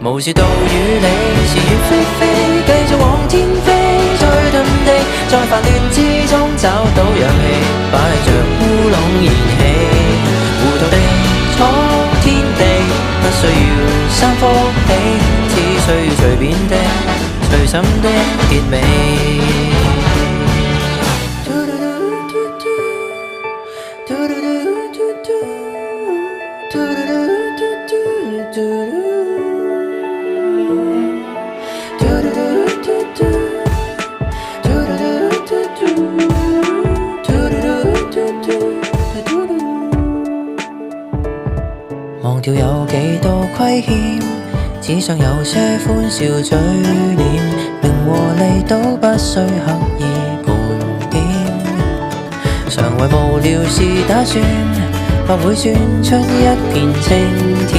無視道與理，是與非非，繼續往天飛，最遁地，在煩亂之中找到氧氣，擺着烏龍燃起，糊塗地闖天地，不需要三幅被，只需要隨便的、隨心的結尾。忘掉有幾多虧欠，只想有些歡笑嘴臉，名和利都不需刻意盤點，常為無聊事打算，或會算出一片青天。